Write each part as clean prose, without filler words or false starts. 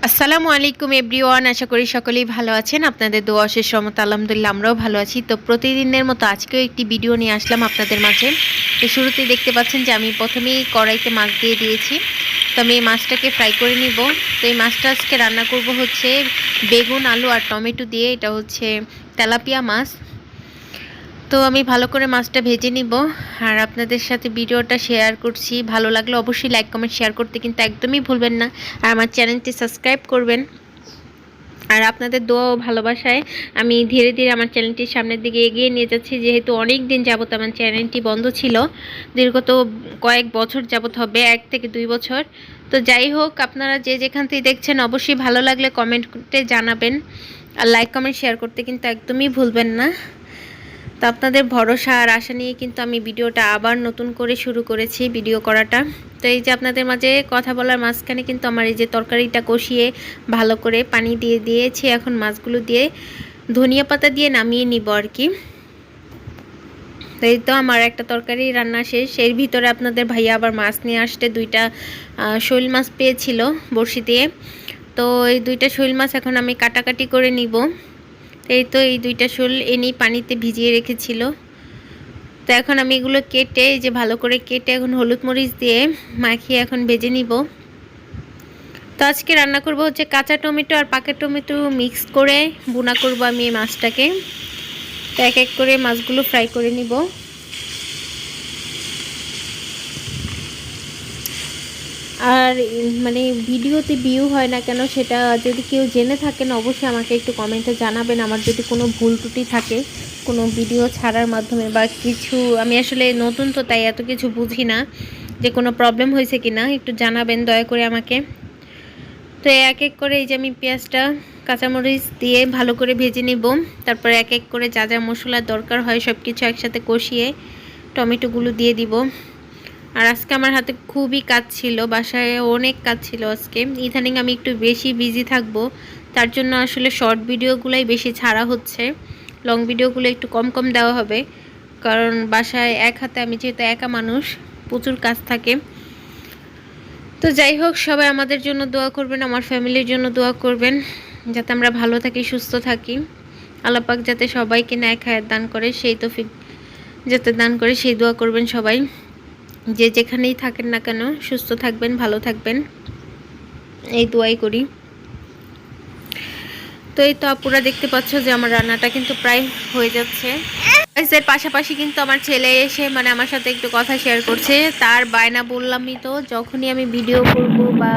আসসালামু আলাইকুম এভরিওয়ান, আশা করি সকলেই ভালো আছেন। আপনাদের দোয়া শেষ রহমত আলহামদুলিল্লাহ আমরাও ভালো আছি। তো প্রতিদিনের মতো আজকেও একটি ভিডিও নিয়ে আসলাম আপনাদের মাঝে। তো শুরুতেই দেখতে পাচ্ছেন যে আমি প্রথমেই কড়াইতে মাছ দিয়ে দিয়েছি। তো আমি এই মাছটাকে ফ্রাই করে নিব। তো এই মাছটা আজকে রান্না করব হচ্ছে বেগুন, আলু আর টমেটো দিয়ে। এটা হচ্ছে তেলাপিয়া মাছ। তো আমি ভালো করে মাছটা ভেজে নিব আর আপনাদের সাথে ভিডিওটা শেয়ার করছি। ভালো লাগলে অবশ্যই লাইক কমেন্ট শেয়ার করতে কিন্তু একদমই ভুলবেন না। আর আমার চ্যানেলটি সাবস্ক্রাইব করবেন। আর আপনাদের দোয়া ও ভালোবাসায় আমি ধীরে ধীরে আমার চ্যানেলটির সামনের দিকে এগিয়ে নিয়ে যাচ্ছি। যেহেতু অনেক দিন যাবত আমার চ্যানেলটি বন্ধ ছিল, দীর্ঘত কয়েক বছর যাবত হবে, 1 থেকে 2 বছর। তো যাই হোক, আপনারা যে যেখান থেকে দেখছেন অবশ্যই ভালো লাগলে কমেন্টে জানাবেন আর লাইক কমেন্ট শেয়ার করতে কিন্তু একদমই ভুলবেন না। তো আপনাদের ভরসা আর আশা নিয়ে কিন্তু আমি ভিডিওটা আবার নতুন করে শুরু করেছি ভিডিও করাটা। তো এই যে আপনাদের মাঝে কথা বলার মাঝখানে কিন্তু আমার এই যে তরকারিটা কষিয়ে ভালো করে পানি দিয়ে দিয়েছি। এখন মাছগুলো দিয়ে ধনিয়া পাতা দিয়ে নামিয়ে নিব আর কি। তো এই তো আমার একটা তরকারি রান্না শেষ। এর ভিতরে আপনাদের ভাইয়া আবার মাছ নিয়ে আসতে 2টা শৈল মাছ পেয়েছিল বড়শি দিয়ে। তো এই 2টা শৈল মাছ এখন আমি কাটাকাটি করে নিব। এই তো এই 2টা শোল এনেই পানিতে ভিজিয়ে রেখেছিল। তো এখন আমি এগুলো কেটে, এই যে ভালো করে কেটে এখন হলুদ মরিচ দিয়ে মাখিয়ে এখন ভেজে নিব। তো আজকে রান্না করব হচ্ছে কাঁচা টমেটো আর পাকা টমেটো মিক্স করে ভুনা করব আমি এই মাছটাকে। তো এক এক করে মাছগুলো ফ্রাই করে নিব। আর মানে ভিডিওতে ভিউ হয় না কেন সেটা যদি কেউ জেনে থাকেন অবশ্যই আমাকে একটু কমেন্টে জানাবেন। আমার যদি কোনো ভুল ত্রুটি থাকে কোনো ভিডিও ছাড়ার মাধ্যমে বা কিছু, আমি আসলে নতুন তো তাই এত কিছু বুঝি না, যে কোনো প্রবলেম হয়েছে কি না একটু জানাবেন দয়া করে আমাকে। তো এক এক করে এই যে আমি পেঁয়াজটা কাঁচামরিচ দিয়ে ভালো করে ভেজে নিব। তারপর এক এক করে যা যা মশলার দরকার হয় সব কিছু একসাথে কষিয়ে টমেটোগুলো দিয়ে দিব। আর আজকে আমার হাতে খুবই কাজ ছিল, বাসায় অনেক কাজ ছিল আজকে। ইদানিং আমি একটু বেশি বিজি থাকবো, তার জন্য আসলে শর্ট ভিডিওগুলোই বেশি ছাড়া হচ্ছে, লং ভিডিওগুলো একটু কম কম দেওয়া হবে। কারণ বাসায় এক হাতে আমি যেহেতু একা মানুষ, প্রচুর কাজ থাকে। তো যাই হোক, সবাই আমাদের জন্য দোয়া করবেন, আমার ফ্যামিলির জন্য দোয়া করবেন, যাতে আমরা ভালো থাকি সুস্থ থাকি। আল্লাহ পাক যাতে সবাইকে ন্যায় হায়াত দান করে, সেই তৌফিক যাতে দান করে সেই দোয়া করবেন সবাই। যে যেখানেই থাকেন না কেন সুস্থ থাকবেন, ভালো থাকবেন, এই দোয়াই করি। তো এই তো আপুরা দেখতে পাচ্ছ যে আমার রান্নাটা কিন্তু প্রায় হয়ে যাচ্ছে। এর পাশাপাশি কিন্তু আমার ছেলে এসে মানে আমার সাথে একটু কথা শেয়ার করছে। তার বায়না বললামই তো, যখনই আমি ভিডিও করব বা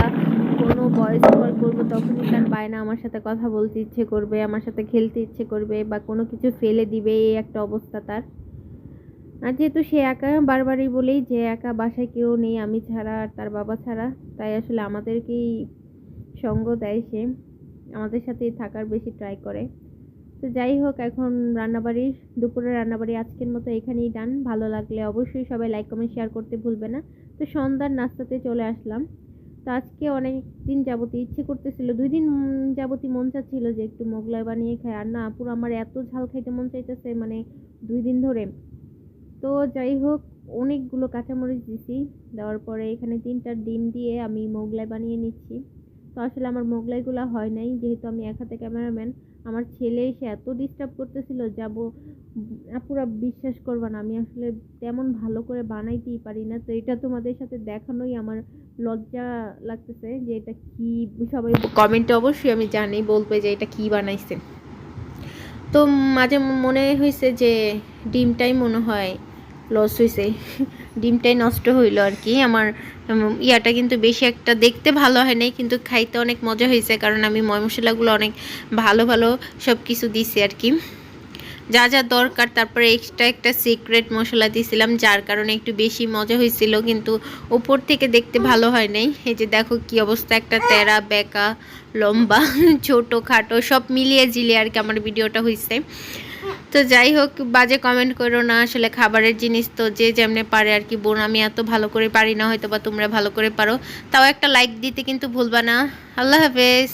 কোনো ভয়েস ওভার করব তখনই তার বায়না আমার সাথে কথা বলতে ইচ্ছে করবে, আমার সাথে খেলতে ইচ্ছে করবে বা কোনো কিছু ফেলে দিবে, এই একটা অবস্থা তার। আর যেহেতু সে একা, বারবারই বলেই যে একা, বাসায় কেউ নেই আমি ছাড়া আর তার বাবা ছাড়া, তাই আসলে আমাদেরকেই সঙ্গ দেয় সে, আমাদের সাথেই থাকার বেশি ট্রাই করে। তো যাই হোক, এখন রান্নাবাড়ির দুপুরের রান্নাবাড়ি আজকের মতো এখানেই ডান। ভালো লাগলে অবশ্যই সবাই লাইক কমেন্ট শেয়ার করতে ভুলবে না। তো সন্ধ্যার নাস্তাতে চলে আসলাম। তো আজকে অনেক দিন যাবতীয় ইচ্ছে করতেছিল, 2 দিন যাবতীয় মন চাচ্ছিল যে একটু মোগলাই বানিয়ে খাই। আর না পুরো আমার এত ঝাল খাইতে মন চাইতেছে, মানে 2 দিন ধরে। তো যাই হোক, অনেকগুলো কাঁচামরিচ দিছি, দেওয়ার পরে এখানে 3টা ডিম দিয়ে আমি মোগলাই বানিয়ে নিচ্ছি। তো আসলে আমার মোগলাইগুলো হয় নাই, যেহেতু আমি এক হাতে ক্যামেরাম্যান। আমার ছেলে এসে এত ডিস্টার্ব করতেছিল, যাব পুরা বিশ্বাস করবা না, আমি আসলে তেমন ভালো করে বানাইতেই পারি না। তো এটা তোমাদের সাথে দেখানোই আমার লজ্জা লাগতেছে যে এটা কি। সবাই কমেন্টে অবশ্যই আমি জানি বলবে যে এটা কি বানাইছে। তো মাঝে মনে হয়েছে যে ডিমটাই মনে হয় লস হয়েছে, ডিমটাই নষ্ট হইলো আর কি। আমার ইয়াটা কিন্তু বেশি একটা দেখতে ভালো হয় নাই, কিন্তু খাইতে অনেক মজা হয়েছে, কারণ আমি ময় মশলাগুলো অনেক ভালো ভালো সব কিছু দিছি আর কি, যা যা দরকার। তারপরে এক্সট্রা একটা সিক্রেট মশলা দিয়েছিলাম, যার কারণে একটু বেশি মজা হয়েছিল, কিন্তু উপর থেকে দেখতে ভালো হয় নাই। এই যে দেখো কি অবস্থা, একটা তেরা বেঁকা লম্বা ছোট খাটো সব মিলিয়ে জিলিয়ে আর কি আমার ভিডিওটা হয়েছে। তো যাই হোক, বাজে কমেন্ট করো না, আসলে খাবারের জিনিস তো যে যেমনে পারে আর কি। বোন আমি এত ভালো করে পারি না হয়তো, বা তোমরা ভালো করে পারো, তাও একটা লাইক দিতে কিন্তু ভুলবা না। আল্লাহ হাফেজ।